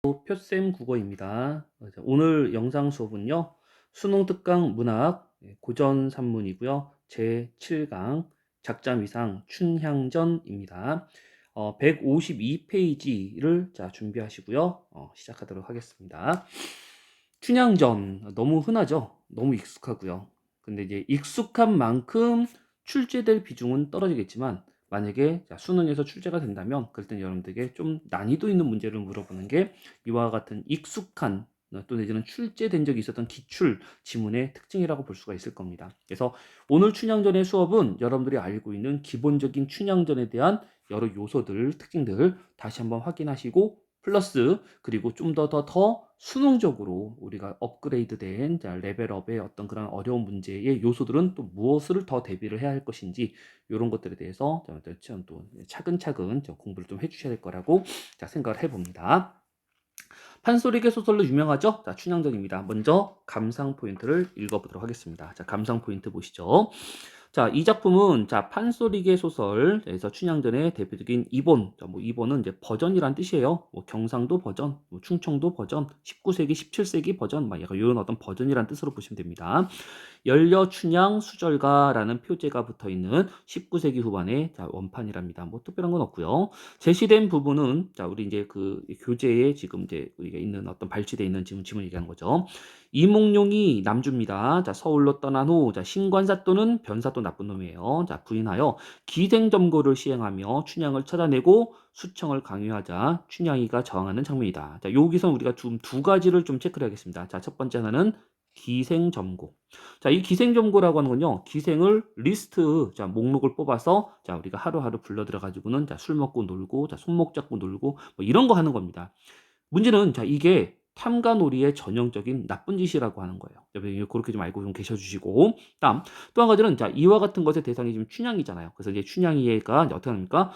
표쌤 국어입니다. 오늘 영상 수업은요. 수능 특강 문학 고전 산문이고요. 제7강 작자미상 춘향전입니다. 152페이지를 준비하시고요. 시작하도록 하겠습니다. 춘향전 너무 흔하죠? 너무 익숙하고요. 근데 이제 익숙한 만큼 출제될 비중은 떨어지겠지만 만약에 수능에서 출제가 된다면 그럴 땐 여러분들에게 좀 난이도 있는 문제를 물어보는 게 이와 같은 익숙한 또 내지는 출제된 적이 있었던 기출 지문의 특징이라고 볼 수가 있을 겁니다. 그래서 오늘 춘향전의 수업은 여러분들이 알고 있는 기본적인 춘향전에 대한 여러 요소들, 특징들 다시 한번 확인하시고 플러스 그리고 좀 더 수능적으로 우리가 업그레이드된 레벨업의 어떤 그런 어려운 문제의 요소들은 또 무엇을 더 대비를 해야 할 것인지 이런 것들에 대해서 또 차근차근 공부를 좀 해주셔야 될 거라고 생각을 해봅니다. 판소리계 소설로 유명하죠? 춘향전입니다. 먼저 감상 포인트를 읽어보도록 하겠습니다. 감상 포인트 보시죠. 이 작품은 판소리계 소설에서 춘향전의 대표적인 이본, 이본은 이제 버전이란 뜻이에요. 경상도 버전, 충청도 버전, 19세기, 17세기 버전, 약간 이런 어떤 버전이란 뜻으로 보시면 됩니다. 연려춘향 수절가라는 표제가 붙어 있는 19세기 후반의 원판이랍니다. 뭐 특별한 건 없고요. 제시된 부분은 우리 이제 그 교재에 지금 이제 우리가 있는 어떤 발췌되어 있는 지문 얘기하는 거죠. 이몽룡이 남주입니다. 서울로 떠난 후 신관사 또는 변사 또 나쁜 놈이에요. 부인하여 기생점고를 시행하며 춘향을 찾아내고 수청을 강요하자 춘향이가 저항하는 장면이다. 여기서 우리가 두 가지를 좀 체크를 하겠습니다. 첫 번째 하나는 기생점고. 이 기생점고라고 하는 건요. 기생을 리스트, 목록을 뽑아서 우리가 하루하루 불러 들어 가지고는 술 먹고 놀고, 손목 잡고 놀고 뭐 이런 거 하는 겁니다. 문제는 이게 탐관오리의 전형적인 나쁜 짓이라고 하는 거예요. 여러분 그렇게 좀 알고 좀 계셔 주시고. 다음 또 한 가지는 이와 같은 것의 대상이 지금 춘향이잖아요. 그래서 이제 춘향이가 이제 어떻게 합니까?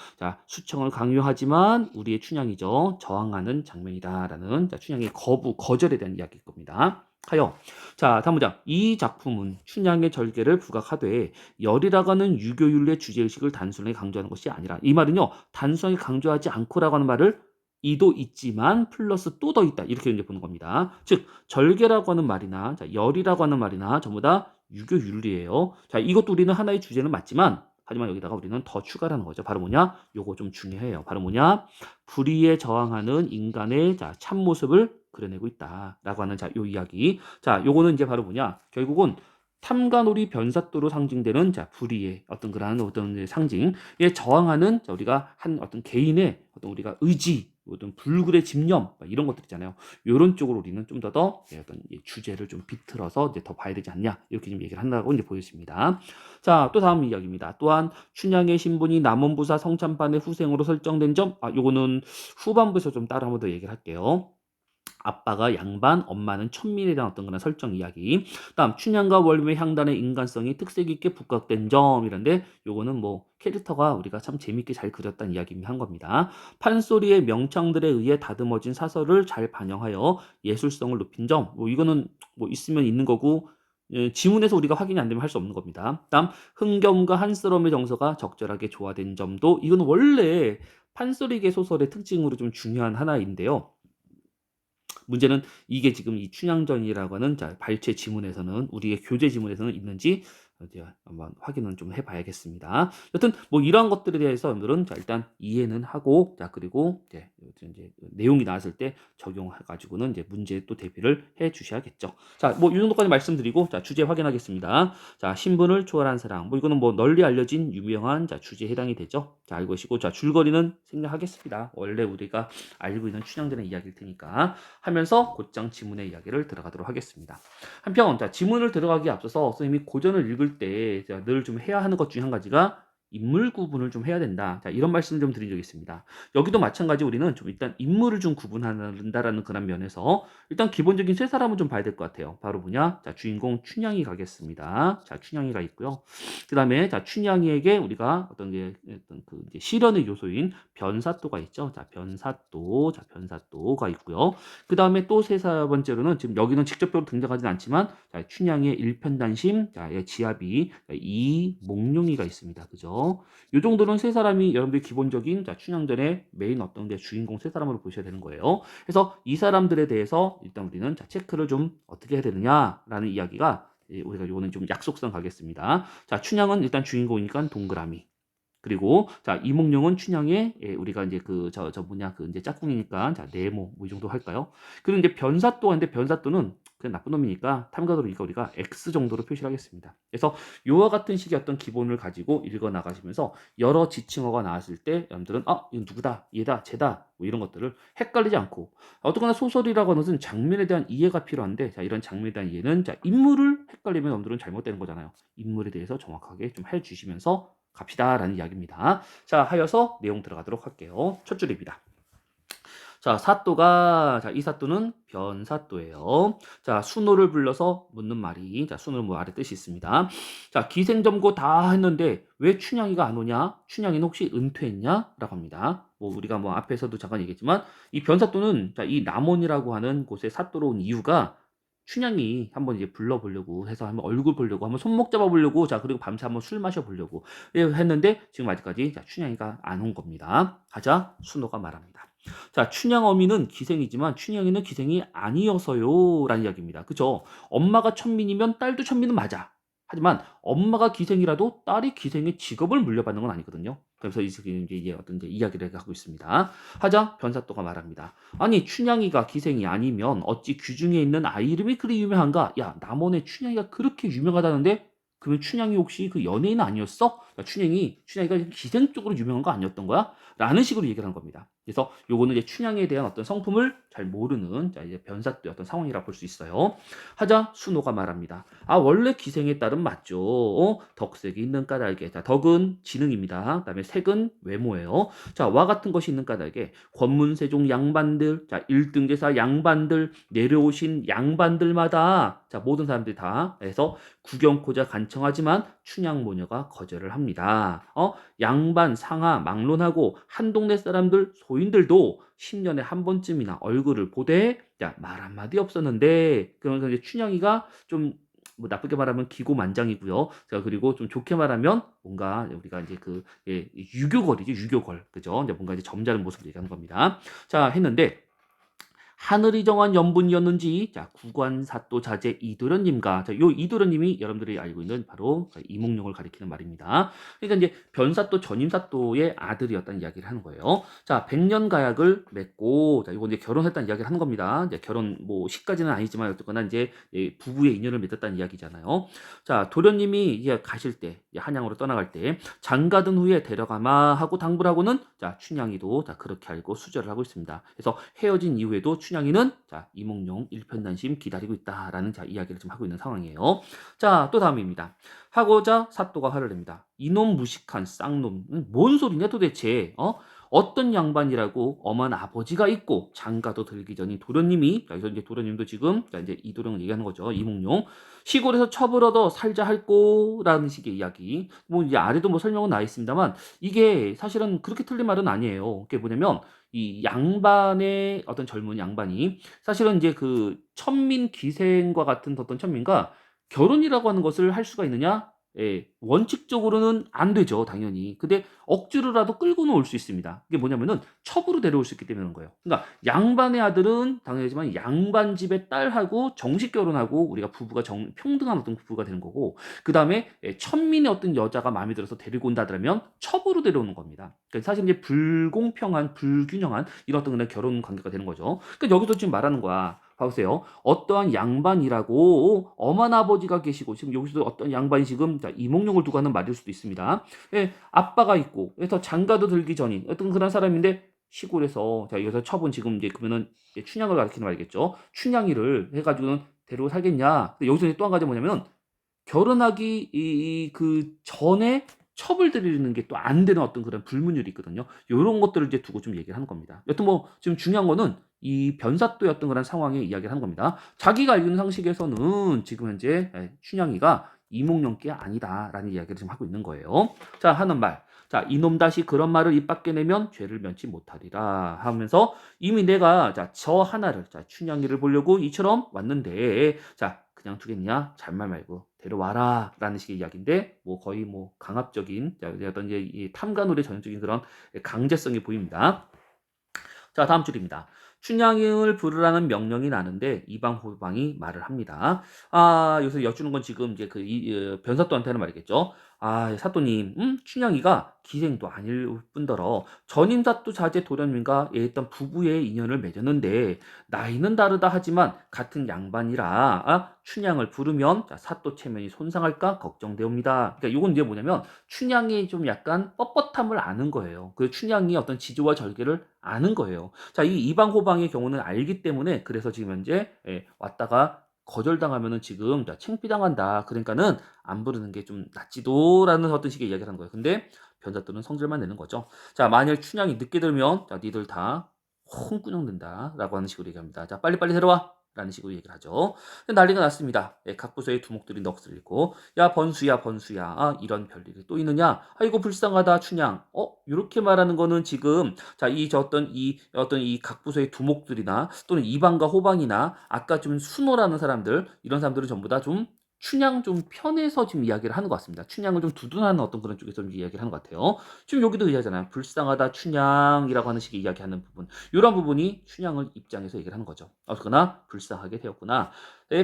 수청을 강요하지만 우리의 춘향이죠. 저항하는 장면이다라는 춘향의 거절에 대한 이야기일 겁니다. 하여 다음 문장. 이 작품은 춘향의 절개를 부각하되 열이라고 하는 유교윤리의 주제의식을 단순하게 강조하는 것이 아니라, 이 말은요 단순하게 강조하지 않고라고 하는 말을 이도 있지만 플러스 또 더 있다 이렇게 이제 보는 겁니다. 즉 절개라고 하는 말이나 열이라고 하는 말이나 전부 다 유교 윤리예요. 이것도 우리는 하나의 주제는 맞지만 하지만 여기다가 우리는 더 추가라는 거죠. 바로 뭐냐? 요거 좀 중요해요. 바로 뭐냐? 불의에 저항하는 인간의 참모습을 그려내고 있다라고 하는 요 이야기. 요거는 이제 바로 뭐냐? 결국은 탐관오리 변사또로 상징되는 불의의 어떤 그러한 어떤 상징에 저항하는 우리가 한 어떤 개인의 어떤 우리가 의지, 어떤 불굴의 집념 이런 것들 있잖아요. 이런 쪽으로 우리는 좀 더 어떤 주제를 좀 비틀어서 이제 더 봐야 되지 않냐 이렇게 좀 얘기를 한다고 이제 보여집니다. 또 다음 이야기입니다. 또한 춘향의 신분이 남원부사 성참반의 후생으로 설정된 점, 요거는 후반부에서 좀 따로 한번 더 얘기를 할게요. 아빠가 양반, 엄마는 천민에 대한 어떤 그런 설정 이야기. 다음 춘향과 월묘의 향단의 인간성이 특색 있게 부각된 점이란데 요거는 뭐 캐릭터가 우리가 참 재밌게 잘 그렸다는 이야기를 한 겁니다. 판소리의 명창들에 의해 다듬어진 사설을 잘 반영하여 예술성을 높인 점. 뭐 이거는 뭐 있으면 있는 거고 지문에서 우리가 확인이 안 되면 할 수 없는 겁니다. 다음 흥겸과 한스러움의 정서가 적절하게 조화된 점도 이건 원래 판소리계 소설의 특징으로 좀 중요한 하나인데요. 문제는 이게 지금 이 춘향전이라고 하는 발췌 지문에서는 우리의 교재 지문에서는 있는지 한번 확인은 좀 해봐야겠습니다. 여튼 뭐 이러한 것들에 대해서 여러분들은 일단 이해는 하고 그리고 이제 내용이 나왔을 때 적용해가지고는 이제 문제 또 대비를 해주셔야겠죠. 뭐 이 정도까지 말씀드리고 주제 확인하겠습니다. 신분을 초월한 사랑. 뭐 이거는 뭐 널리 알려진 유명한 주제에 해당이 되죠. 알고 계시고 줄거리는 생략하겠습니다. 원래 우리가 알고 있는 춘향전의 이야기일 테니까 하면서 곧장 지문의 이야기를 들어가도록 하겠습니다. 한편 지문을 들어가기에 앞서서 선생님이 고전을 읽을 때 늘 좀 해야 하는 것 중에 한 가지가 인물 구분을 좀 해야 된다. 이런 말씀을 좀 드린 적이 있습니다. 여기도 마찬가지 우리는 좀 일단 인물을 좀 구분한다라는 그런 면에서 일단 기본적인 세 사람은 좀 봐야 될 것 같아요. 바로 뭐냐? 주인공 춘향이 가겠습니다. 춘향이가 있고요. 그 다음에 춘향이에게 우리가 어떤 그 이제 실현의 요소인 변사또가 있죠. 변사또가 있고요. 그 다음에 또 세 번째로는 지금 여기는 직접적으로 등장하지는 않지만 춘향의 일편단심, 지아비 이몽룡이가 있습니다. 그죠? 있고요. 요 정도는 세 사람이 여러분들이 기본적인 자, 춘향전의 메인 어떤 게 주인공 세 사람으로 보셔야 되는 거예요. 그래서 이 사람들에 대해서 일단 우리는 자, 체크를 좀 어떻게 해야 되느냐라는 이야기가 우리가 요거는 좀 약속성 가겠습니다. 자, 춘향은 일단 주인공이니까 동그라미. 그리고 자 이몽룡은 춘향의 우리가 이제 그 저 뭐냐 그 이제 짝꿍이니까 자 네모 뭐 이 정도 할까요? 그리고 이제 변사또인데 변사또는 그냥 나쁜 놈이니까 탐관오니까 우리가 X 정도로 표시를 하겠습니다. 그래서 요와 같은 식의 어떤 기본을 가지고 읽어 나가시면서 여러 지칭어가 나왔을 때 여러분들은 이건 누구다 얘다 쟤다 뭐 이런 것들을 헷갈리지 않고 어쨌거나 소설이라고 하는 것은 장면에 대한 이해가 필요한데 자 이런 장면에 대한 이해는 자 인물을 헷갈리면 여러분들은 잘못되는 거잖아요. 인물에 대해서 정확하게 좀 해주시면서 갑시다라는 이야기입니다. 자, 하여서 내용 들어가도록 할게요. 첫 줄입니다. 자, 사또가 이 사또는 변사또예요. 자, 순호를 불러서 묻는 말이 자, 순호는 뭐 아래 뜻이 있습니다. 자, 기생점고 다 했는데 왜 춘향이가 안 오냐? 춘향이는 혹시 은퇴했냐? 라고 합니다. 뭐 우리가 뭐 앞에서도 잠깐 얘기했지만 이 변사또는 자, 이 남원이라고 하는 곳에 사또로 온 이유가 춘향이 한번 이제 불러보려고 해서 한번 얼굴 보려고 한번 손목 잡아보려고 자 그리고 밤새 한번 술 마셔보려고 했는데 지금 아직까지 자, 춘향이가 안 온 겁니다. 하자 순호가 말합니다. 자 춘향 어미는 기생이지만 춘향이는 기생이 아니어서요 라는 이야기입니다. 그죠? 엄마가 천민이면 딸도 천민은 맞아. 하지만 엄마가 기생이라도 딸이 기생의 직업을 물려받는 건 아니거든요. 그래서 이제 어떤 이제 이야기를 하고 있습니다. 하자 변사또가 말합니다. 아니 춘향이가 기생이 아니면 어찌 귀중에 있는 아이 이름이 그리 유명한가? 야 남원의 춘향이가 그렇게 유명하다는데 그러면 춘향이 혹시 그 연예인 아니었어? 그러니까 춘향이가 기생 쪽으로 유명한 거 아니었던 거야? 라는 식으로 얘기를 한 겁니다. 그래서 요거는 이제 춘향에 대한 어떤 성품을 잘 모르는 자 이제 변사또의 어떤 상황이라 볼 수 있어요. 하자 순호가 말합니다. 원래 기생의 딸은 맞죠. 덕색이 있는 까닭에 자 덕은 지능입니다. 그다음에 색은 외모예요. 자 와 같은 것이 있는 까닭에 권문세종 양반들 자 1등 제사 양반들 내려오신 양반들마다 자 모든 사람들이 다 해서 구경코자 간청하지만 춘향 모녀가 거절을 합니다. 양반 상하 막론하고 한 동네 사람들 소인들도 10년에 한 번쯤이나 얼굴을 보되 말 한마디 없었는데 그러니까 이제 춘향이가 좀 뭐 나쁘게 말하면 기고만장이고요. 자 그리고 좀 좋게 말하면 뭔가 우리가 이제 그 유교걸이죠 유교걸 그죠? 이제 뭔가 이제 점잖은 모습을 얘기하는 겁니다. 자 했는데 하늘이 정한 연분이었는지 자 구관사또 자제 이도련님과 요 이도련님이 여러분들이 알고 있는 바로 이몽룡을 가리키는 말입니다. 그러니까 이제 변사또 전임사또의 아들이었다는 이야기를 하는 거예요. 자 백년가약을 맺고 자 이거 이제 결혼했다는 이야기를 하는 겁니다. 이제 결혼 뭐 시까지는 아니지만 어쨌거나 이제 부부의 인연을 맺었다는 이야기잖아요. 자 도련님이 이제 가실 때 한양으로 떠나갈 때 장가든 후에 데려가마 하고 당부를 하고는 자 춘향이도 다 그렇게 알고 수절을 하고 있습니다. 그래서 헤어진 이후에도 춘향이는 자 이몽룡 일편단심 기다리고 있다라는 자 이야기를 좀 하고 있는 상황이에요. 자 또 다음입니다. 하고자 사또가 화를 냅니다. 이놈 무식한 쌍놈 뭔 소리냐 도대체 어떤 양반이라고 엄한 아버지가 있고 장가도 들기 전인 도련님이 여기서 이제 도련님도 지금 자 이제 이도령을 얘기하는 거죠. 이몽룡 시골에서 첩을 얻어 살자 할꼬라는 식의 이야기. 뭐 이제 아래도 뭐 설명은 나와 있습니다만 이게 사실은 그렇게 틀린 말은 아니에요. 그게 뭐냐면 이 양반의 어떤 젊은 양반이 사실은 이제 그 천민 기생과 같은 어떤 천민과 결혼이라고 하는 것을 할 수가 있느냐? 예, 원칙적으로는 안 되죠, 당연히. 근데 억지로라도 끌고는 올 수 있습니다. 그게 뭐냐면은 첩으로 데려올 수 있기 때문에 그런 거예요. 그러니까 양반의 아들은 당연하지만 양반 집의 딸하고 정식 결혼하고 우리가 부부가 평등한 어떤 부부가 되는 거고, 그 다음에 천민의 어떤 여자가 마음에 들어서 데리고 온다 하더라면 첩으로 데려오는 겁니다. 그러니까 사실 이제 불공평한, 불균형한 이런 어떤 그냥 결혼 관계가 되는 거죠. 그러니까 여기서 지금 말하는 거야. 봐보세요. 어떠한 양반이라고 엄한 아버지가 계시고 지금 여기서 어떤 양반이 지금 이몽룡을 두고 하는 말일 수도 있습니다. 예, 아빠가 있고 그래서 장가도 들기 전인 어떤 그런 사람인데 시골에서 자 여기서 첩은 지금 이제 그러면은 춘향을 가리키는 말이겠죠. 춘향이를 해가지고는 데리고 살겠냐. 근데 여기서 또 한 가지 뭐냐면 결혼하기 그 전에 첩을 들이는 게 또 안 되는 어떤 그런 불문율이 있거든요. 요런 것들을 이제 두고 좀 얘기를 하는 겁니다. 여튼 뭐 지금 중요한 거는 이 변사또였던 그런 상황에 이야기를 하는 겁니다. 자기가 알고 있는 상식에서는 지금 현재 춘향이가 이몽룡께 아니다라는 이야기를 지금 하고 있는 거예요. 자, 하는 말. 자, 이놈 다시 그런 말을 입 밖에 내면 죄를 면치 못하리라 하면서 이미 내가 자, 저 하나를 자, 춘향이를 보려고 이처럼 왔는데 자, 그냥 두겠냐? 잔말 말고 데려와라 라는 식의 이야기인데 뭐 거의 뭐 강압적인 어떤 이제 이 탐관오리의 전형적인 그런 강제성이 보입니다. 자, 다음 줄입니다. 춘향을 부르라는 명령이 나는데 이방 호방이 말을 합니다. 여기서 여쭈는 건 지금 이제 변사또한테는 말이겠죠. 사또님, 춘향이가 기생도 아닐 뿐더러 전임사또 자제 도련님과 일단 부부의 인연을 맺었는데 나이는 다르다 하지만 같은 양반이라 춘향을 부르면 사또 체면이 손상할까 걱정되옵니다. 그러니까 이건 이제 뭐냐면 춘향이 좀 약간 뻣뻣함을 아는 거예요. 그 춘향이 어떤 지조와 절개를 아는 거예요. 자, 이 이방 호방의 경우는 알기 때문에 그래서 지금 현재 왔다가 거절당하면은 지금 창피당한다. 그러니까는 안 부르는 게 좀 낫지도라는 어떤 식의 이야기를 하는 거예요. 근데 변사또는 성질만 내는 거죠. 자, 만일 춘향이 늦게 들면 니들 다 홍군형 된다라고 하는 식으로 얘기합니다. 자, 빨리빨리 데려와. 라는 식으로 얘기를 하죠. 난리가 났습니다. 각 부서의 두목들이 넋을 잃고 야 번수야 번수야 이런 별일이 또 있느냐? 아이고 불쌍하다 춘향. 이렇게 말하는 거는 지금 자 이 저 어떤 이 각 부서의 두목들이나 또는 이방과 호방이나 아까 좀 순호라는 사람들 이런 사람들은 전부 다 좀 춘향 좀 편해서 지금 이야기를 하는 것 같습니다. 춘향을 좀 두둔하는 어떤 그런 쪽에서 좀 이야기를 하는 것 같아요. 지금 여기도 의하잖아요. 불쌍하다 춘향이라고 하는 식의 이야기하는 부분. 이런 부분이 춘향을 입장에서 얘기를 하는 거죠. 어쨌거나 불쌍하게 되었구나.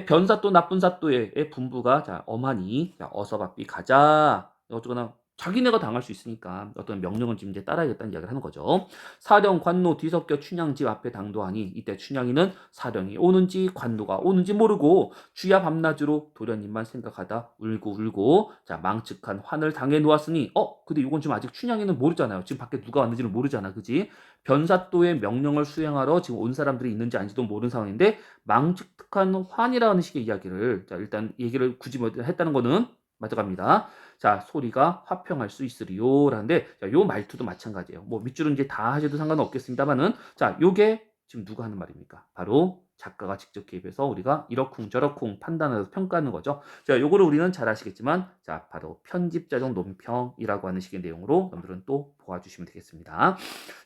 변사또 나쁜 사또의 분부가 자 엄하니 자, 어서 바삐 가자. 어쨌거나 자기네가 당할 수 있으니까 어떤 명령을 지금 이제 따라야겠다는 이야기를 하는 거죠. 사령 관노 뒤섞여 춘향 집 앞에 당도하니 이때 춘향이는 사령이 오는지 관노가 오는지 모르고 주야 밤낮으로 도련님만 생각하다 울고 자 망측한 환을 당해 놓았으니 근데 이건 지금 아직 춘향이는 모르잖아요. 지금 밖에 누가 왔는지를 모르잖아. 그지? 변사또의 명령을 수행하러 지금 온 사람들이 있는지 아닌지도 모르는 상황인데 망측한 환이라는 식의 이야기를 자 일단 얘기를 굳이 뭐 했다는 거는 맞아갑니다. 자 소리가 화평할 수 있으리요 라는데 자, 요 말투도 마찬가지예요. 뭐 밑줄은 이제 다 하셔도 상관은 없겠습니다만은 자 요게 지금 누가 하는 말입니까? 바로 작가가 직접 개입해서 우리가 이러쿵저러쿵 판단해서 평가하는 거죠. 자, 요거를 우리는 잘 아시겠지만 자 바로 편집자적 논평이라고 하는 식의 내용으로 여러분들은 또 보아주시면 되겠습니다.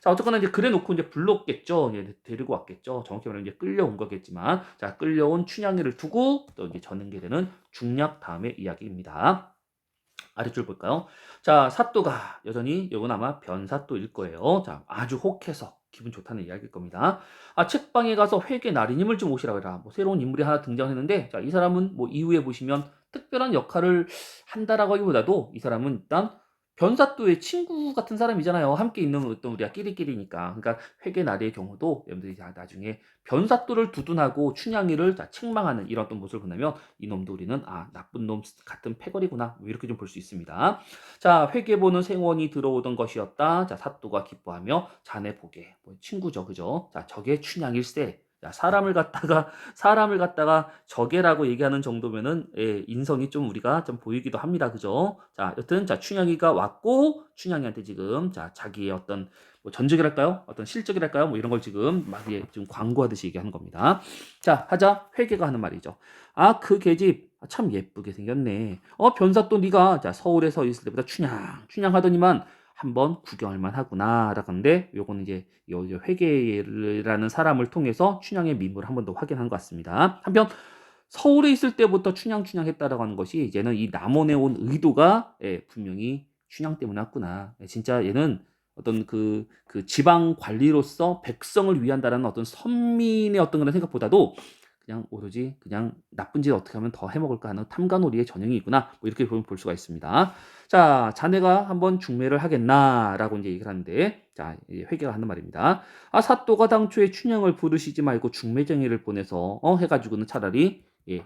자, 어쨌거나 이제 그래 놓고 이제 불렀겠죠. 이제 데리고 왔겠죠. 정확히 말하면 이제 끌려온 거겠지만, 자, 끌려온 춘향이를 두고 또 이제 전응게 되는 중략 다음의 이야기입니다. 아래줄 볼까요? 자, 사또가 여전히 요건 아마 변사또일 거예요. 자, 아주 혹해서 기분 좋다는 이야기일 겁니다. 책방에 가서 회계 나리님을 좀 오시라 그래라. 뭐 새로운 인물이 하나 등장했는데, 자, 이 사람은 뭐 이후에 보시면 특별한 역할을 한다라고 하기보다도 이 사람은 일단 변사또의 친구 같은 사람이잖아요. 함께 있는 어떤 우리가 끼리끼리니까. 그러니까 회계 나리의 경우도 여러분들이 나중에 변사또를 두둔하고 춘향이를 책망하는 이런 어떤 모습을 본다면 이놈도 우리는 나쁜 놈 같은 패거리구나 뭐 이렇게 좀 볼 수 있습니다. 자 회계보는 생원이 들어오던 것이었다. 자 사또가 기뻐하며 자네 보게 뭐 친구죠 그죠? 자 저게 춘향일세. 자, 사람을 갖다가 적애라고 얘기하는 정도면은 인성이 좀 우리가 좀 보이기도 합니다. 그죠? 자, 여튼 자 춘향이가 왔고 춘향이한테 지금 자 자기의 어떤 뭐 전적이랄까요? 어떤 실적이랄까요? 뭐 이런 걸 지금 막 좀 광고하듯이 얘기하는 겁니다. 자, 하자 회계가 하는 말이죠. 그 계집 참 예쁘게 생겼네. 변사 또 네가 자 서울에서 있을 때보다 춘향 하더니만 한번 구경할만 하구나 라는데 요거는 이제 요 회계라는 사람을 통해서 춘향의 미모를 한 번 더 확인한 것 같습니다. 한편 서울에 있을 때부터 춘향 했다라고 하는 것이 이제는 이 남원에 온 의도가 분명히 춘향 때문에 왔구나. 진짜 얘는 어떤 그 지방 관리로서 백성을 위한다라는 어떤 선민의 어떤 그런 생각보다도 그냥 오로지 그냥 나쁜 짓 어떻게 하면 더 해먹을까 하는 탐관오리의 전형이구나. 뭐 이렇게 보면 볼 수가 있습니다. 자, 자네가 한번 중매를 하겠나라고 이제 얘기를 하는데, 자, 회계가 하는 말입니다. 사또가 당초에 춘향을 부르시지 말고 중매쟁이를 보내서 해가지고는 차라리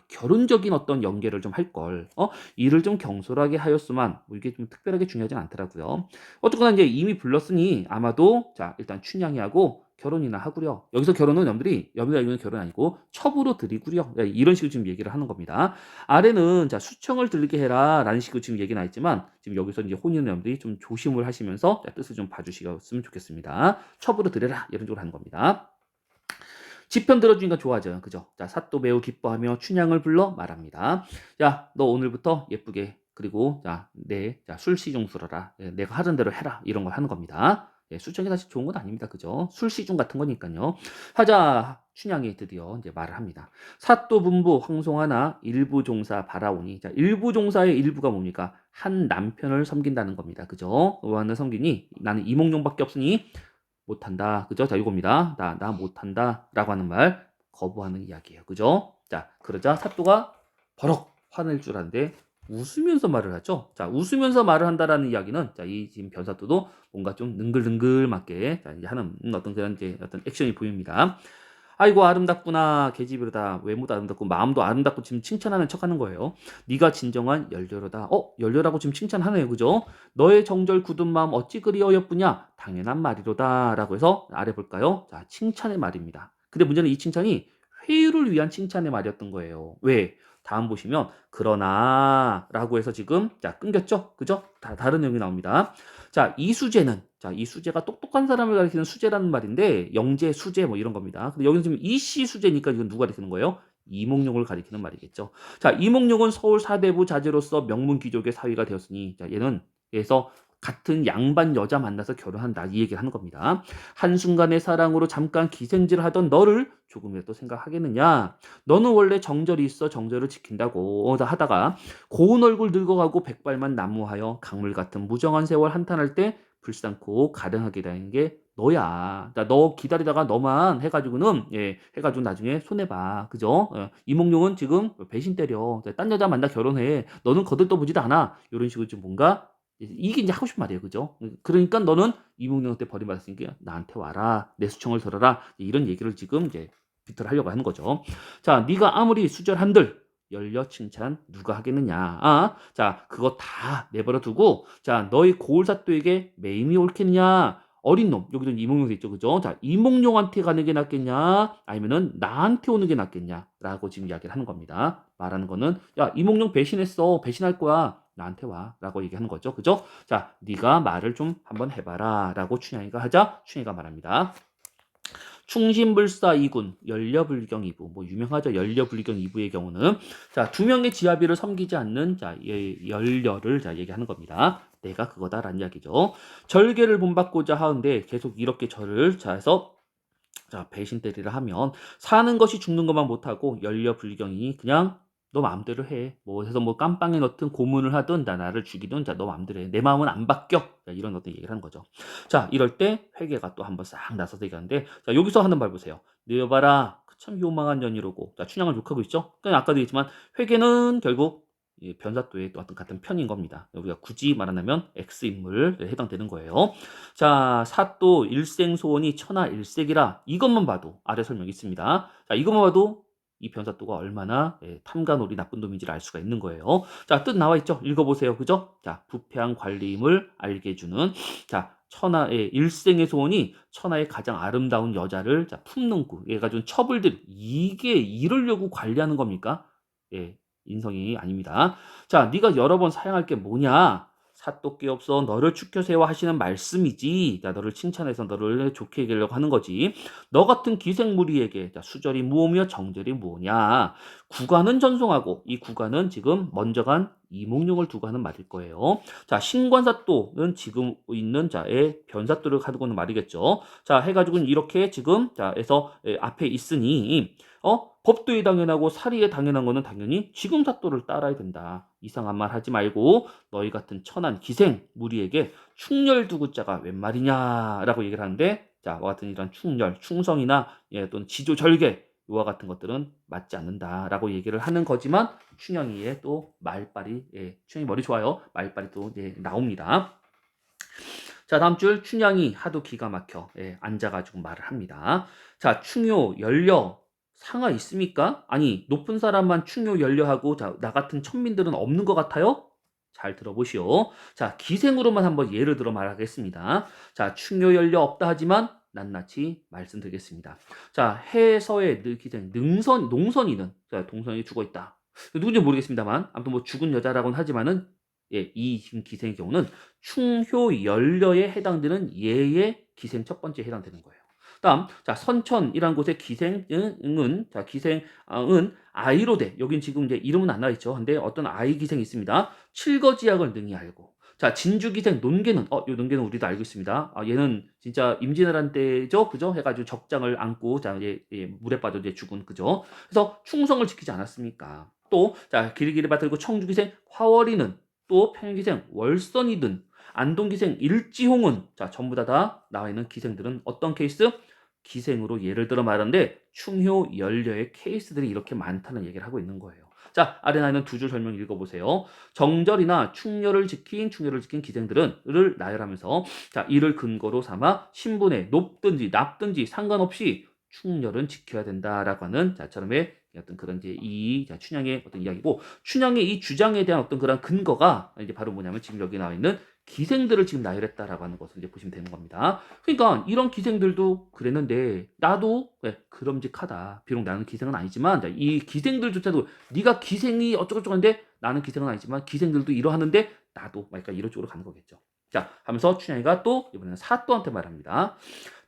결혼적인 어떤 연계를 좀 할 걸, 일을 좀 경솔하게 하였으만, 뭐 이게 좀 특별하게 중요하진 않더라고요. 어쨌거나 이제 이미 불렀으니 아마도 자 일단 춘향이하고 결혼이나 하구려. 여기서 결혼은 여러분들이 알고 있는 결혼 아니고 첩으로 드리구려. 이런 식으로 지금 얘기를 하는 겁니다. 아래는 자 수청을 들게 해라라는 식으로 지금 얘기 나있지만 지금 여기서 이제 혼인은 여러분들이 좀 조심을 하시면서 뜻을 좀 봐주시면 좋겠습니다. 첩으로 드려라 이런 식으로 하는 겁니다. 지편 들어주니까 좋아져요. 그죠? 자, 사또 매우 기뻐하며 춘향을 불러 말합니다. 야, 너 오늘부터 예쁘게 그리고 자, 술시중 술어라. 내가 하던 대로 해라. 이런 걸 하는 겁니다. 수청이 사실 좋은 건 아닙니다. 그죠? 술시중 같은 거니까요. 하자. 춘향이 드디어 이제 말을 합니다. 사또분부 황송하나 일부 종사 바라오니. 자, 일부 종사의 일부가 뭡니까? 한 남편을 섬긴다는 겁니다. 그죠? 너는 섬기니 나는 이몽룡밖에 없으니 못한다. 그죠? 자, 이겁니다. 나 못한다. 라고 하는 말 거부하는 이야기예요. 그죠? 자, 그러자 사또가 버럭 화낼 줄 아는데 웃으면서 말을 하죠. 자, 웃으면서 말을 한다라는 이야기는 자, 이 지금 변사또도 뭔가 좀 능글능글맞게 자, 이제 하는 어떤 그런 이제 어떤 액션이 보입니다. 아이고 아름답구나 계집이로다 외모도 아름답고 마음도 아름답고 지금 칭찬하는 척하는 거예요. 네가 진정한 열려로다. 열려라고 지금 칭찬하네요. 그죠? 너의 정절 굳은 마음 어찌 그리 어여쁘냐 당연한 말이로다 라고 해서 아래 볼까요? 자, 칭찬의 말입니다. 근데 문제는 이 칭찬이 회유를 위한 칭찬의 말이었던 거예요. 왜? 다음 보시면 그러나 라고 해서 지금 자 끊겼죠? 그죠? 다른 내용이 나옵니다. 자, 이 수제는 이 수제가 똑똑한 사람을 가리키는 수제라는 말인데 영재, 수제 뭐 이런 겁니다. 근데 여기는 지금 이씨 수제니까 이건 누가 가리키는 거예요? 이몽룡을 가리키는 말이겠죠. 자, 이몽룡은 서울 사대부 자제로서 명문 귀족의 사위가 되었으니 자, 얘는 그래서 같은 양반 여자 만나서 결혼한다 이 얘기를 하는 겁니다. 한순간의 사랑으로 잠깐 기생질을 하던 너를 조금이라도 생각하겠느냐? 너는 원래 정절이 있어 정절을 지킨다고 하다가 고운 얼굴 늙어가고 백발만 난무하여 강물 같은 무정한 세월 한탄할 때 불쌍코 가련하게 되는 게 너야. 너 기다리다가 너만 해가지고는 해가지고 나중에 손해봐. 그죠? 이몽룡은 지금 배신 때려. 딴 여자 만나 결혼해. 너는 거들떠보지도 않아. 이런 식으로 좀 뭔가 이게 이제 하고 싶은 말이에요. 그죠? 그러니까 너는 이몽룡한테 버림받았으니까 나한테 와라. 내 수청을 들어라. 이런 얘기를 지금 이제 빅터를 하려고 하는 거죠. 자, 네가 아무리 수절한들 열려 칭찬 누가 하겠느냐. 자, 그거 다 내버려 두고 자, 너희 고을사또에게 매임이 옳겠냐. 어린 놈, 여기도 이몽룡 돼 있죠, 그죠? 자, 이몽룡한테 가는 게 낫겠냐, 아니면은 나한테 오는 게 낫겠냐라고 지금 이야기를 하는 겁니다. 말하는 거는 야, 이몽룡 배신했어, 배신할 거야, 나한테 와라고 얘기하는 거죠, 그죠? 자, 네가 말을 좀 한번 해봐라라고 춘향이가 하자 춘향이가 말합니다. 충신불사 이군 연려불경 이부 뭐 유명하죠. 연려불경 이부의 경우는 자, 두 명의 지아비를 섬기지 않는 자 연려를 자 얘기하는 겁니다. 내가 그거다라는 이야기죠. 절개를 본받고자 하는데 계속 이렇게 저를 자 해서 자 배신 때리를 하면 사는 것이 죽는 것만 못하고 연려불경이 그냥 너 마음대로 해. 뭐 해서 뭐 깜빵에 넣든 고문을 하든 나를 죽이든 자 너 마음대로 해. 내 마음은 안 바뀌어. 자, 이런 어떤 얘기를 하는 거죠. 자, 이럴 때 회계가 또 한번 싹 나서서 얘기하는데 자, 여기서 하는 말 보세요. 너 여봐라. 참 요망한 년이로고. 자, 춘향을 욕하고 있죠. 그러니까 아까도 얘기했지만 회계는 결국 이 변사또의 또 어떤 같은 편인 겁니다. 우리가 굳이 말하자면 X인물에 해당되는 거예요. 자, 사또 일생소원이 천하 일색이라 이것만 봐도 아래 설명이 있습니다. 자, 이것만 봐도 이 변사또가 얼마나 탐관오리 나쁜 놈인지를 알 수가 있는 거예요. 자, 뜻 나와 있죠? 읽어보세요. 그죠? 자, 부패한 관리임을 알게 해주는 자, 천하의 일생의 소원이 천하의 가장 아름다운 여자를 자, 품는 구. 얘가 준 첩을들 이게 이러려고 관리하는 겁니까? 예, 인성이 아닙니다. 자, 네가 여러 번 사용할 게 뭐냐? 사또께 없어 너를 축켜 세워 하시는 말씀이지. 자, 너를 칭찬해서 너를 좋게 여기려고 하는 거지. 너 같은 기생무리에게 자, 수절이 무오며 정절이 무오냐. 국가는 전송하고 이 국가는 지금 먼저 간 이몽룡을 두고 하는 말일 거예요. 자, 신관사또는 지금 있는 자의 변사또를 가지고 있는 말이겠죠. 자, 해가지고는 이렇게 지금 자, 해서 앞에 있으니 법도에 당연하고 사리에 당연한 거는 당연히 지금 사또를 따라야 된다. 이상한 말 하지 말고 너희 같은 천한 기생 무리에게 충렬 두고 자가 웬 말이냐라고 얘기를 하는데 자, 와 같은 이런 충렬, 충성이나 또는 지조절개 이와 같은 것들은 맞지 않는다라고 얘기를 하는 거지만 춘향이의 또 말빨이 춘향이 머리 좋아요. 말빨이 또 나옵니다. 자, 다음 줄 춘향이 하도 기가 막혀 앉아가지고 말을 합니다. 자, 충효 연려 상하 있습니까? 아니 높은 사람만 충효 연려하고 자, 나 같은 천민들은 없는 것 같아요? 잘 들어보시오. 자, 기생으로만 한번 예를 들어 말하겠습니다. 자, 충효 연려 없다 하지만 낱낱이 말씀드리겠습니다. 자, 해서의 기생 농선이는 자, 동선이 죽어 있다. 누군지 모르겠습니다만 아무튼 뭐 죽은 여자라고는 하지만은 이 기생의 경우는 충효 연려에 해당되는 예의 기생 첫 번째에 해당되는 거예요. 다음, 자, 선천이라는 곳의 기생은, 자, 기생은 아이로 돼. 여긴 지금 이제 이름은 안 나와 있죠. 근데 어떤 아이 기생이 있습니다. 칠거지약을 능히 알고. 자, 진주기생, 논개는, 요 논개는 우리도 알고 있습니다. 얘는 진짜 임진왜란 때죠? 그죠? 해가지고 적장을 안고, 자, 물에 빠져 이제 죽은, 그죠? 그래서 충성을 지키지 않았습니까? 또, 자, 기리기리바 들고 청주기생, 화월이는, 또 평기생, 월선이든, 안동기생, 일지홍은, 자, 전부 다 나와 있는 기생들은 어떤 케이스? 기생으로 예를 들어 말하는데, 충효, 연려의 케이스들이 이렇게 많다는 얘기를 하고 있는 거예요. 자, 아래 나 있는 두 줄 설명 읽어보세요. 정절이나 충렬을 지킨 기생들을 나열하면서 자, 이를 근거로 삼아 신분에 높든지 낮든지 상관없이 충렬은 지켜야 된다라고 하는 자처럼의 어떤 그런 이제 이 춘향의 어떤 이야기고, 춘향의 이 주장에 대한 어떤 그런 근거가 이제 바로 뭐냐면 지금 여기 나와 있는 기생들을 지금 나열했다라고 하는 것을 이제 보시면 되는 겁니다. 그러니까 이런 기생들도 그랬는데 나도 그럼직하다. 비록 나는 기생은 아니지만 이 기생들조차도 네가 기생이 어쩌고저쩌고인데 나는 기생은 아니지만 기생들도 이러하는데 나도 그러니까 이런 쪽으로 가는 거겠죠. 자, 하면서 춘향이가 또 이번에는 사또한테 말합니다.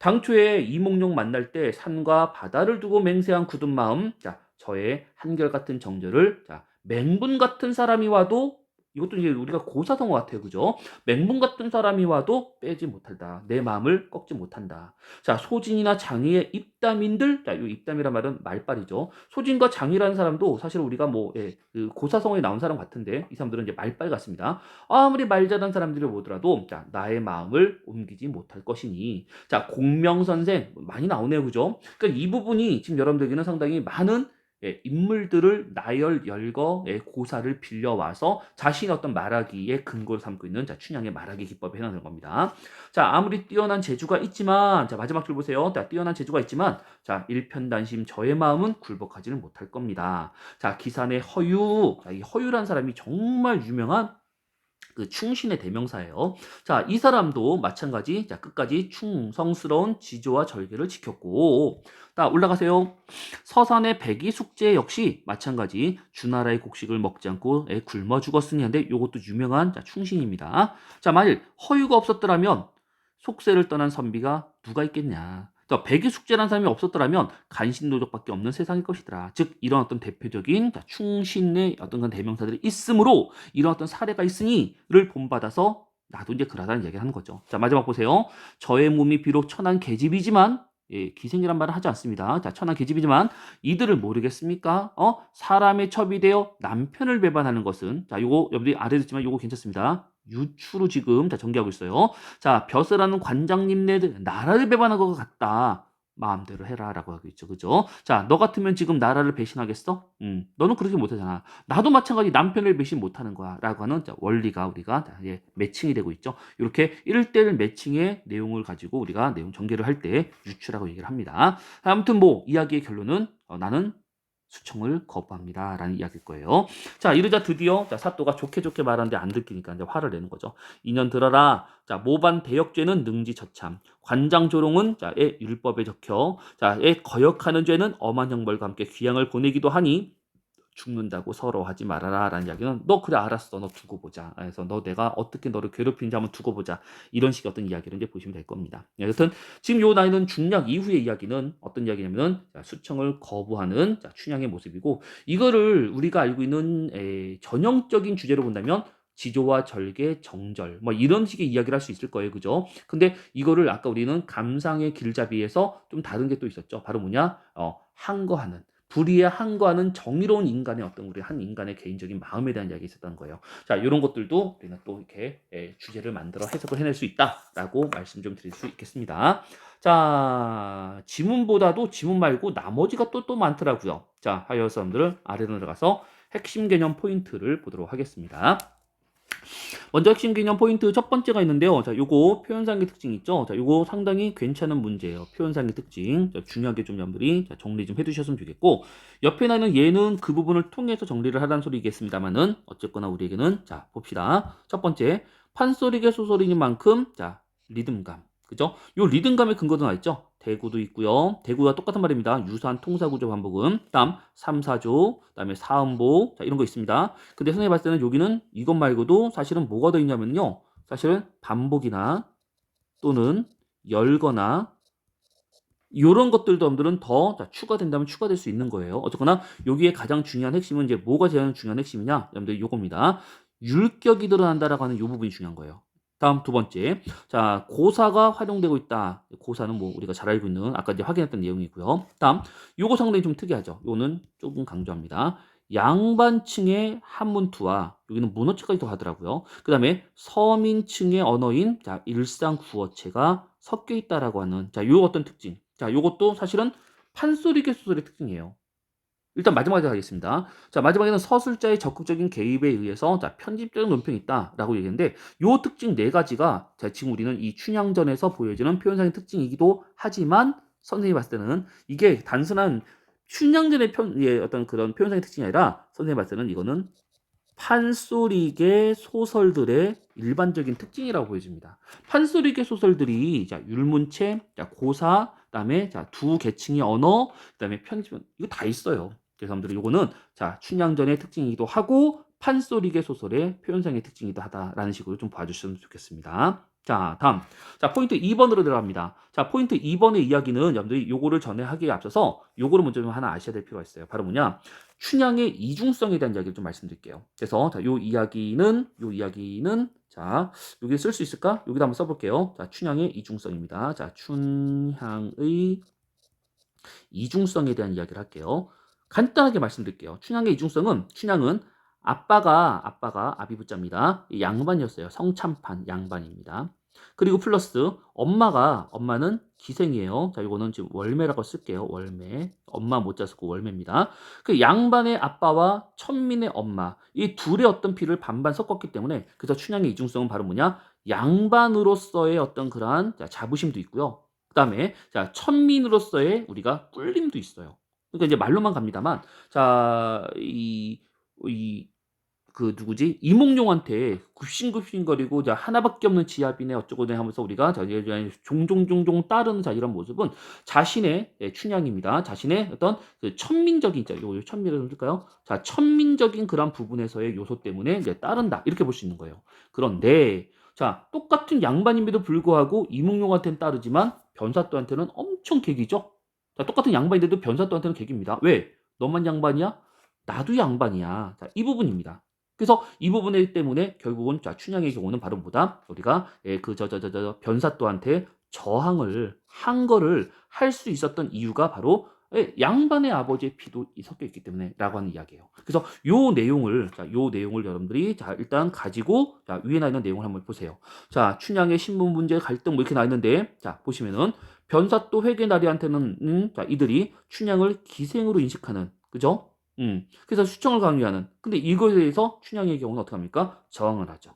당초에 이몽룡 만날 때 산과 바다를 두고 맹세한 굳은 마음, 자, 저의 한결같은 정절을 자, 맹분 같은 사람이 와도 이것도 이제 우리가 고사성어 같아요, 그죠? 맹분 같은 사람이 와도 빼지 못한다. 내 마음을 꺾지 못한다. 자, 소진이나 장의의 입담인들, 자, 이 입담이란 말은 말빨이죠. 소진과 장의라는 사람도 사실 우리가 그 고사성어에 나온 사람 같은데 이 사람들은 이제 말빨 같습니다. 아무리 말 잘한 사람들이 보더라도 자, 나의 마음을 옮기지 못할 것이니. 자, 공명선생 많이 나오네요, 그죠? 그러니까 이 부분이 지금 여러분들에게는 상당히 많은 인물들을 나열, 열거, 고사를 빌려와서 자신의 어떤 말하기에 근거를 삼고 있는 자, 춘향의 말하기 기법에 해당하는 겁니다. 자, 아무리 뛰어난 재주가 있지만, 자, 마지막 줄 보세요. 자, 뛰어난 재주가 있지만, 자, 일편단심 저의 마음은 굴복하지는 못할 겁니다. 자, 기산의 허유, 자, 이 허유란 사람이 정말 유명한 그 충신의 대명사예요. 자, 이 사람도 마찬가지, 자, 끝까지 충성스러운 지조와 절개를 지켰고, 자, 올라가세요. 서산의 백이 숙제 역시 마찬가지, 주나라의 곡식을 먹지 않고 굶어 죽었으니 한데, 이것도 유명한 자, 충신입니다. 자, 만일 허유가 없었더라면 속세를 떠난 선비가 누가 있겠냐. 그러니까 백의 숙제라는 사람이 없었더라면 간신노적밖에 없는 세상일 것이더라. 즉 이런 어떤 대표적인 충신의 어떤 그런 대명사들이 있으므로 이런 어떤 사례가 있으니를 본받아서 나도 이제 그러다는 얘기를 하는 거죠. 자, 마지막 보세요. 저의 몸이 비록 천한 계집이지만 기생이란 말을 하지 않습니다. 자, 천한 계집이지만 이들을 모르겠습니까? 사람의 첩이 되어 남편을 배반하는 것은 자, 요거 여러분들이 아래도 있지만 요거 괜찮습니다. 유추로 지금 자 전개하고 있어요. 자, 벼슬하는 관장님네 나라를 배반한 것 같다. 마음대로 해라라고 하고 있죠, 그죠? 자, 너 같으면 지금 나라를 배신하겠어? 너는 그렇게 못하잖아. 나도 마찬가지 남편을 배신 못하는 거야라고 하는 자, 원리가 우리가 자, 매칭이 되고 있죠. 이렇게 1대1 매칭의 내용을 가지고 우리가 내용 전개를 할 때 유추라고 얘기를 합니다. 아무튼 뭐 이야기의 결론은 나는 수청을 거부합니다. 라는 이야기일 거예요. 자, 이러자 드디어 자, 사또가 좋게 말하는데 안 들키니까 이제 화를 내는 거죠. 인연 들어라. 자, 모반 대역죄는 능지처참. 관장 조롱은 자, 율법에 적혀. 자, 거역하는 죄는 엄한 형벌과 함께 귀양을 보내기도 하니 죽는다고 서로 하지 말아라 라는 이야기는 너 그래 알았어 너 두고 보자. 그래서 너 내가 어떻게 너를 괴롭히는지 한번 두고 보자. 이런 식의 어떤 이야기를 이제 보시면 될 겁니다. 여튼 지금 요 나이는 중략 이후의 이야기는 어떤 이야기냐면은 수청을 거부하는 춘향의 모습이고, 이거를 우리가 알고 있는 전형적인 주제로 본다면 지조와 절개, 정절 뭐 이런 식의 이야기를 할 수 있을 거예요. 그죠? 근데 이거를 아까 우리는 감상의 길잡이에서 좀 다른 게 또 있었죠. 바로 뭐냐? 항거하는 불의에 항거하는 정의로운 인간의 어떤 우리 한 인간의 개인적인 마음에 대한 이야기 있었던 거예요. 자, 이런 것들도 우리는 또 이렇게 주제를 만들어 해석을 해낼 수 있다라고 말씀 좀 드릴 수 있겠습니다. 자, 지문보다도 지문 말고 나머지가 또 많더라고요. 자, 하여 여러분들 아래로 내려가서 핵심 개념 포인트를 보도록 하겠습니다. 먼저 핵심 개념 포인트 첫 번째가 있는데요. 자, 요거 표현상의 특징 있죠? 자, 요거 상당히 괜찮은 문제예요. 표현상의 특징. 자, 중요하게 좀 여러분들이 정리 좀 해두셨으면 좋겠고, 옆에 나는 얘는 그 부분을 통해서 정리를 하라는 소리겠습니다만은, 어쨌거나 우리에게는, 자, 봅시다. 첫 번째, 판소리계 소설인 만큼, 자, 리듬감. 그죠? 요 리듬감의 근거도 나와 있죠? 대구도 있고요. 대구와 똑같은 말입니다. 유사한 통사구조 반복음. 다음 3, 4조, 그다음에 사음보. 자, 이런 거 있습니다. 근데 선생님이 봤을 때는 여기는 이것 말고도 사실은 뭐가 더 있냐면요. 사실은 반복이나 또는 열거나 이런 것들도 여러분들은 더 추가된다면 추가될 수 있는 거예요. 어쨌거나 여기에 가장 중요한 핵심은 이제 뭐가 제일 중요한 핵심이냐? 여러분들 요겁니다. 율격이 드러난다라고 하는 이 부분이 중요한 거예요. 다음 두 번째. 자, 고사가 활용되고 있다. 고사는 뭐 우리가 잘 알고 있는 아까 이제 확인했던 내용이고요. 다음, 요거 상당히 좀 특이하죠. 요거는 조금 강조합니다. 양반층의 한문투와 여기는 문어체까지도 하더라고요. 그 다음에 서민층의 언어인 자, 일상 구어체가 섞여 있다라고 하는 자, 요 어떤 특징. 자, 요것도 사실은 판소리계 소설의 특징이에요. 일단 마지막에 하겠습니다. 자, 마지막에는 서술자의 적극적인 개입에 의해서 자, 편집적인 논평이 있다라고 얘기했는데 요 특징 네 가지가 자, 지금 우리는 이 춘향전에서 보여지는 표현상의 특징이기도 하지만 선생님이 봤을 때는 이게 단순한 춘향전의 예, 어떤 그런 표현상의 특징이 아니라 선생님이 봤을 때는 이거는 판소리계 소설들의 일반적인 특징이라고 보여집니다. 판소리계 소설들이 자, 율문체, 자, 고사, 그다음에 자, 두 계층의 언어, 그다음에 편집 이거 다 있어요. 그래서 여러분들이 요거는 자, 춘향전의 특징이기도 하고 판소리계 소설의 표현상의 특징이기도 하다라는 식으로 좀 봐주시면 좋겠습니다. 자, 다음. 자, 포인트 2번으로 들어갑니다. 자, 포인트 2번의 이야기는 여러분들이 요거를 전에 하기에 앞서서 요거를 먼저 좀 하나 아셔야 될 필요가 있어요. 바로 뭐냐? 춘향의 이중성에 대한 이야기를 좀 말씀드릴게요. 그래서 자, 요 이야기는 자, 여기 쓸 수 있을까? 여기다 한번 써볼게요. 자, 춘향의 이중성입니다. 자, 춘향의 이중성에 대한 이야기를 할게요. 간단하게 말씀드릴게요. 춘향은 아빠가 아비부자입니다. 양반이었어요. 성참판 양반입니다. 그리고 플러스 엄마는 기생이에요. 자, 이거는 지금 월매라고 쓸게요. 월매. 엄마 못자 쓰고 월매입니다. 그 양반의 아빠와 천민의 엄마 이 둘의 어떤 피를 반반 섞었기 때문에 그래서 춘향의 이중성은 바로 뭐냐? 양반으로서의 어떤 그러한 자부심도 있고요. 그다음에 자, 천민으로서의 우리가 꿀림도 있어요. 그러니까 이제 말로만 갑니다만 자, 그 누구지? 이몽룡한테 굽신굽신거리고 자, 하나밖에 없는 지아비네 어쩌고네 하면서 우리가 자, 이제 종종 따르는 자 이런 모습은 자신의 춘향입니다. 자신의 어떤 그 천민적인 자, 요 천민을 좀 쓸까요? 자, 천민적인 그런 부분에서의 요소 때문에 이제 따른다 이렇게 볼 수 있는 거예요. 그런데 자, 똑같은 양반임에도 불구하고 이몽룡한테는 따르지만 변사또한테는 엄청 객이죠. 자, 똑같은 양반인데도 변사또한테는 객입니다. 왜? 너만 양반이야? 나도 양반이야. 자, 이 부분입니다. 그래서 이 부분 때문에 결국은 자, 춘향의 경우는 바로 뭐다? 우리가 변사또한테 저항을 한 거를 할 수 있었던 이유가 바로 양반의 아버지의 피도 섞여 있기 때문에라고 하는 이야기예요. 그래서 요 내용을 여러분들이 자, 일단 가지고 자, 위에 나 있는 내용을 한번 보세요. 자, 춘향의 신분 문제 갈등 뭐 이렇게 나 있는데 자, 보시면은 변사또 회계나리한테는 자, 이들이 춘향을 기생으로 인식하는 그죠? 그래서 수청을 강요하는. 근데 이거에 대해서 춘향의 경우는 어떻게 합니까? 저항을 하죠.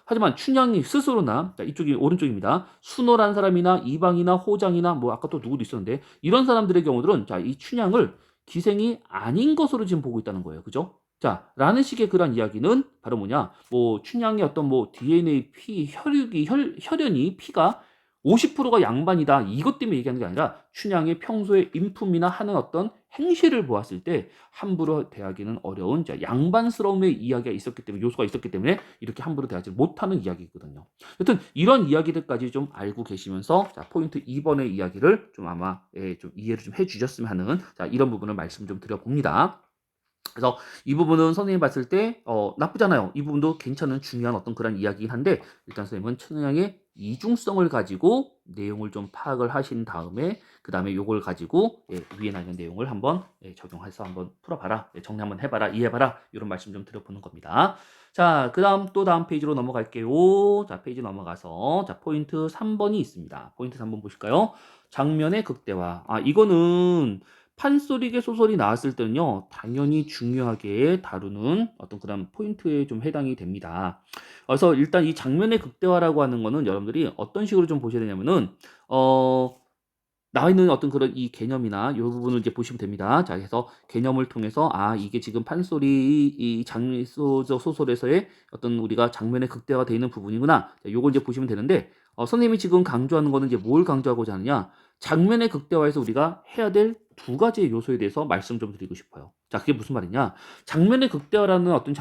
하지만 춘향이 스스로나, 자, 이쪽이 오른쪽입니다. 순호란 사람이나 이방이나 호장이나 뭐 아까 또 누구도 있었는데 이런 사람들의 경우들은 자, 이 춘향을 기생이 아닌 것으로 지금 보고 있다는 거예요. 그죠? 자, 라는 식의 그런 이야기는 바로 뭐냐? 뭐 춘향의 어떤 뭐 DNA 혈연이 피가 50%가 양반이다. 이것 때문에 얘기하는 게 아니라 춘향의 평소의 인품이나 하는 어떤 행실을 보았을 때 함부로 대하기는 어려운 양반스러움의 이야기가 있었기 때문에 요소가 있었기 때문에 이렇게 함부로 대하지 못하는 이야기거든요. 여튼 이런 이야기들까지 좀 알고 계시면서 자, 포인트 2번의 이야기를 좀 아마 좀 이해를 좀 해주셨으면 하는 자, 이런 부분을 말씀 좀 드려봅니다. 그래서 이 부분은 선생님이 봤을 때 나쁘잖아요. 이 부분도 괜찮은 중요한 어떤 그런 이야기긴 한데 일단 선생님은 춘향의 이중성을 가지고 내용을 좀 파악을 하신 다음에 그 다음에 요걸 가지고 위에 나 있는 내용을 한번 적용해서 한번 풀어봐라. 정리 한번 해봐라. 이해해봐라. 이런 말씀 좀 드려보는 겁니다. 자, 그 다음 또 다음 페이지로 넘어갈게요. 자, 페이지 넘어가서 자, 포인트 3번이 있습니다. 포인트 3번 보실까요? 장면의 극대화. 이거는 판소리계 소설이 나왔을 때는요, 당연히 중요하게 다루는 어떤 그런 포인트에 좀 해당이 됩니다. 그래서 일단 이 장면의 극대화라고 하는 거는 여러분들이 어떤 식으로 좀 보셔야 되냐면은, 나와 있는 어떤 그런 이 개념이나 이 부분을 이제 보시면 됩니다. 자, 그래서 개념을 통해서 이게 지금 판소리 이 장소적 소설에서의 어떤 우리가 장면의 극대화가 되어 있는 부분이구나. 자, 요걸 이제 보시면 되는데 선생님이 지금 강조하는 거는 이제 뭘 강조하고자 하느냐? 장면의 극대화에서 우리가 해야 될 두 가지의 요소에 대해서 말씀 좀 드리고 싶어요. 자, 그게 무슨 말이냐? 장면의 극대화라는 어떤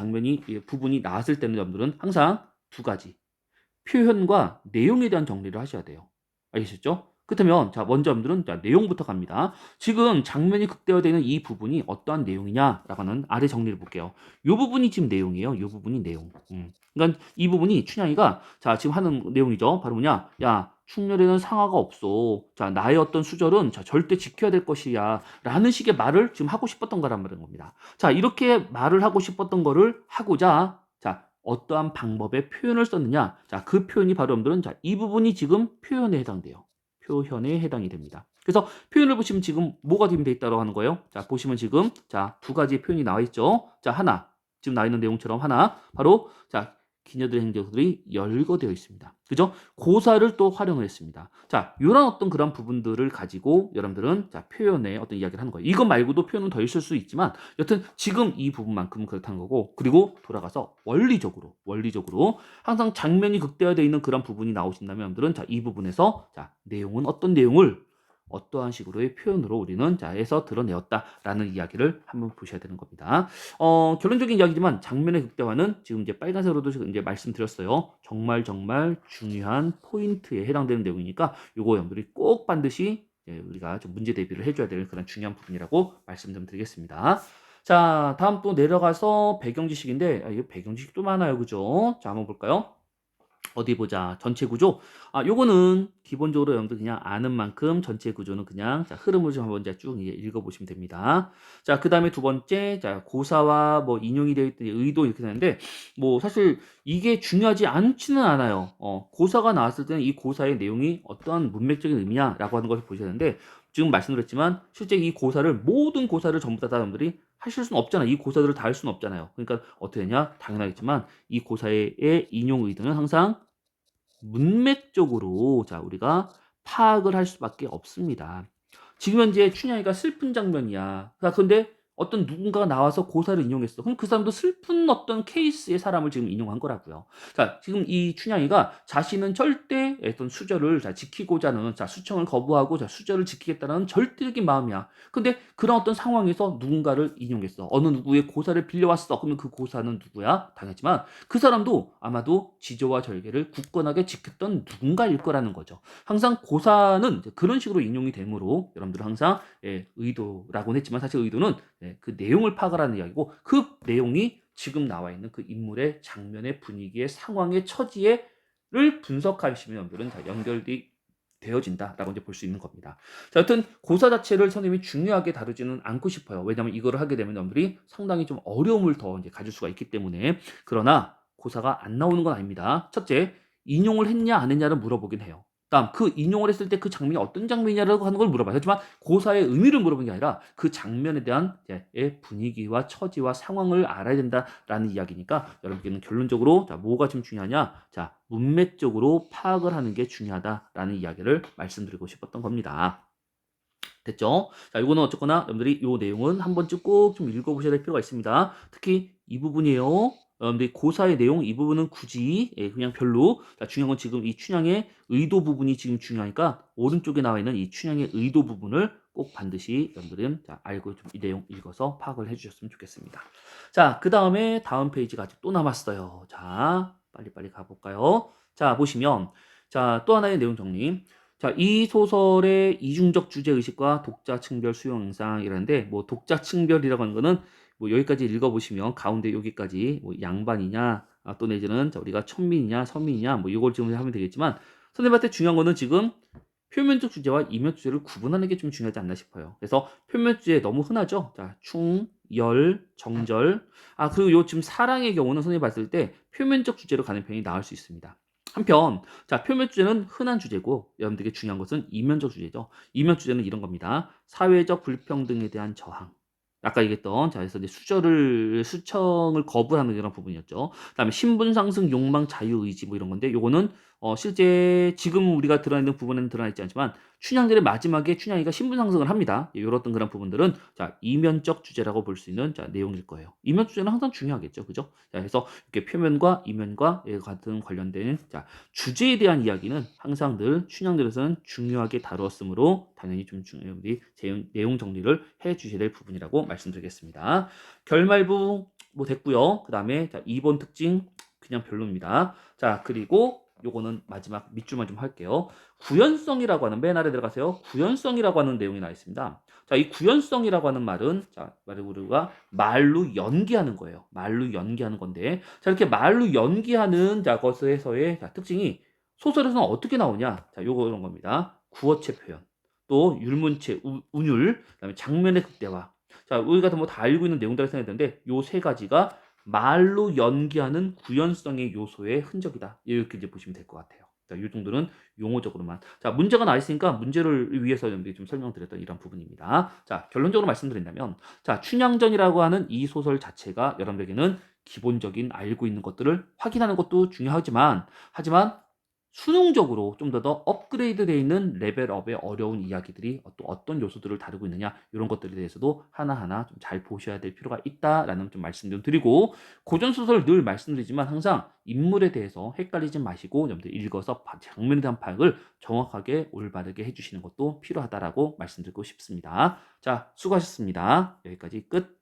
부분이 나왔을 때는 여러분들은 항상 두 가지 표현과 내용에 대한 정리를 하셔야 돼요. 알겠셨죠? 그렇다면 자 먼저 여러분들은 자 내용부터 갑니다. 지금 장면이 극대화되는 이 부분이 어떠한 내용이냐라고 하는 아래 정리를 볼게요. 이 부분이 지금 내용이에요. 이 부분이 내용. 그러니까 이 부분이 춘향이가 자 지금 하는 내용이죠. 바로 뭐냐? 야 충렬에는 상하가 없어. 자 나의 어떤 수절은 자 절대 지켜야 될 것이야. 라는 식의 말을 지금 하고 싶었던 거란 말인 겁니다. 자 이렇게 말을 하고 싶었던 거를 하고자 자 어떠한 방법의 표현을 썼느냐? 자 그 표현이 바로 여러분들은 자 이 부분이 지금 표현에 해당돼요. 표현에 해당이 됩니다. 그래서 표현을 보시면 지금 뭐가 되어 있다고 하는 거예요? 자, 보시면 지금 자, 두 가지 표현이 나와 있죠. 자, 하나. 지금 나와 있는 내용처럼 하나. 바로 자, 기녀들의 행적들이 열거되어 있습니다. 그죠? 고사를 또 활용을 했습니다. 자, 이런 어떤 그런 부분들을 가지고 여러분들은 자, 표현에 어떤 이야기를 하는 거예요. 이것 말고도 표현은 더 있을 수 있지만 여튼 지금 이 부분만큼은 그렇다는 거고 그리고 돌아가서 원리적으로 항상 장면이 극대화되어 있는 그런 부분이 나오신다면 여러분들은 자, 이 부분에서 자, 내용은 어떤 내용을 어떠한 식으로의 표현으로 우리는 자에서 드러내었다라는 이야기를 한번 보셔야 되는 겁니다. 결론적인 이야기지만 장면의 극대화는 지금 이제 빨간색으로도 이제 말씀드렸어요. 정말 중요한 포인트에 해당되는 내용이니까 요거 여러분들이 꼭 반드시 우리가 좀 문제 대비를 해줘야 될 그런 중요한 부분이라고 말씀 좀 드리겠습니다. 자, 다음 또 내려가서 배경 지식인데 이거 배경 지식도 많아요, 그죠? 자, 한번 볼까요? 어디 보자. 전체 구조. 요거는 기본적으로 여러분들 그냥 아는 만큼 전체 구조는 그냥 자, 흐름을 좀 한번 이제 쭉 읽어보시면 됩니다. 자, 그 다음에 두 번째, 자, 고사와 뭐 인용이 되어 있던 의도 이렇게 되는데, 뭐 사실 이게 중요하지 않지는 않아요. 고사가 나왔을 때는 이 고사의 내용이 어떠한 문맥적인 의미냐라고 하는 것을 보셔야 되는데, 지금 말씀드렸지만 실제 이 고사를 모든 고사를 전부 다 사람들이 하실 수는 없잖아요. 이 고사들을 다 할 수는 없잖아요. 그러니까 어떻게 되냐? 당연하겠지만 이 고사의 인용 의도는 항상 문맥적으로 자 우리가 파악을 할 수밖에 없습니다. 지금 현재 춘향이가 슬픈 장면이야. 자, 근데 어떤 누군가가 나와서 고사를 인용했어. 그럼 그 사람도 슬픈 어떤 케이스의 사람을 지금 인용한 거라고요. 자, 지금 이 춘향이가 자신은 절대 어떤 수절을 자, 지키고자 하는 자, 수청을 거부하고 자, 수절을 지키겠다는 절대적인 마음이야. 근데 그런 어떤 상황에서 누군가를 인용했어. 어느 누구의 고사를 빌려왔어. 그러면 그 고사는 누구야? 당했지만 그 사람도 아마도 지조와 절개를 굳건하게 지켰던 누군가일 거라는 거죠. 항상 고사는 그런 식으로 인용이 되므로 여러분들 항상 의도라고는 했지만 사실 의도는 그 내용을 파악하라는 이야기고 그 내용이 지금 나와 있는 그 인물의 장면의 분위기의 상황의 처지를 분석하시면 여러분들은 다 연결이 되어진다라고 이제 볼 수 있는 겁니다. 자, 여튼 고사 자체를 선생님이 중요하게 다루지는 않고 싶어요. 왜냐하면 이거를 하게 되면 여러분들이 상당히 좀 어려움을 더 이제 가질 수가 있기 때문에 그러나 고사가 안 나오는 건 아닙니다. 첫째, 인용을 했냐 안 했냐를 물어보긴 해요. 다음 그 인용을 했을 때 그 장면이 어떤 장면이냐라고 하는 걸 물어봐요. 하지만 고사의 의미를 물어보는 게 아니라 그 장면에 대한 분위기와 처지와 상황을 알아야 된다라는 이야기니까 여러분께는 결론적으로 자 뭐가 지금 중요하냐? 자 문맥적으로 파악을 하는 게 중요하다라는 이야기를 말씀드리고 싶었던 겁니다. 됐죠? 자, 이거는 어쨌거나 여러분들이 이 내용은 한 번쯤 꼭 좀 읽어보셔야 될 필요가 있습니다. 특히 이 부분이에요. 여러분들이 고사의 내용 이 부분은 굳이 그냥 별로 자, 중요한 건 지금 이 춘향의 의도 부분이 지금 중요하니까 오른쪽에 나와 있는 이 춘향의 의도 부분을 꼭 반드시 여러분들은 자, 알고 좀 이 내용 읽어서 파악을 해주셨으면 좋겠습니다. 자, 그 다음에 다음 페이지가 아직 또 남았어요. 자, 빨리빨리 가볼까요? 자, 보시면 자, 또 하나의 내용 정리. 자, 이 소설의 이중적 주제 의식과 독자 층별 수용 현상이라는데 뭐 독자 층별이라고 하는 거는 뭐 여기까지 읽어보시면 가운데 여기까지 뭐 양반이냐 또 내지는 자, 우리가 천민이냐 서민이냐 뭐 이걸 좀 하면 되겠지만 선생님한테 중요한 거는 지금 표면적 주제와 이면 주제를 구분하는 게 좀 중요하지 않나 싶어요. 그래서 표면 주제 너무 흔하죠. 자, 충, 열, 정절. 그리고 요 지금 사랑의 경우는 선생님 봤을 때 표면적 주제로 가는 편이 나을 수 있습니다. 한편 자 표면 주제는 흔한 주제고 여러분들에게 중요한 것은 이면적 주제죠. 이면 주제는 이런 겁니다. 사회적 불평등에 대한 저항. 아까 얘기했던 자 그래서 이제 수청을 거부하는 이런 부분이었죠. 그다음에 신분 상승, 욕망, 자유 의지 뭐 이런 건데 요거는 실제 지금 우리가 드러내는 부분에는 드러나 있지 않지만 춘향전의 마지막에 춘향이가 신분 상승을 합니다. 이런 그런 부분들은 자 이면적 주제라고 볼 수 있는 자 내용일 거예요. 이면 주제는 항상 중요하겠죠, 그죠? 자, 그래서 이렇게 표면과 이면과 같은 관련된 자 주제에 대한 이야기는 항상 늘 춘향전에서는 중요하게 다루었으므로 당연히 좀 우리 내용 정리를 해주셔야 될 부분이라고 말씀드리겠습니다. 결말부 뭐 됐고요. 그 다음에 자 2번 특징 그냥 별로입니다. 자 그리고 요거는 마지막 밑줄만 좀 할게요. 구연성이라고 하는 맨 아래 들어가세요. 구연성이라고 하는 내용이 나와 있습니다. 자, 이 구연성이라고 하는 말은 자, 우리가 말로 연기하는 거예요. 말로 연기하는 건데, 자, 이렇게 말로 연기하는 자 것에서의 자, 특징이 소설에서는 어떻게 나오냐? 자, 요거 그런 겁니다. 구어체 표현, 또 율문체, 운율, 그다음에 장면의 극대화. 자, 우리가 뭐 다 알고 있는 내용들을 생각했는데 요 세 가지가 말로 연기하는 구연성의 요소의 흔적이다. 이렇게 이제 보시면 될 것 같아요. 자, 이 정도는 용어적으로만. 자, 문제가 나와 있으니까 문제를 위해서 좀 설명드렸던 이런 부분입니다. 자, 결론적으로 말씀드린다면, 자, 춘향전이라고 하는 이 소설 자체가 여러분에게는 기본적인 알고 있는 것들을 확인하는 것도 중요하지만, 하지만 수능적으로 좀 더 업그레이드 되어 있는 레벨업의 어려운 이야기들이 또 어떤 요소들을 다루고 있느냐 이런 것들에 대해서도 하나하나 좀 잘 보셔야 될 필요가 있다라는 좀 말씀 좀 드리고, 고전 소설 늘 말씀드리지만 항상 인물에 대해서 헷갈리지 마시고 여러분들 읽어서 장면에 대한 파악을 정확하게 올바르게 해주시는 것도 필요하다라고 말씀드리고 싶습니다. 자, 수고하셨습니다. 여기까지 끝.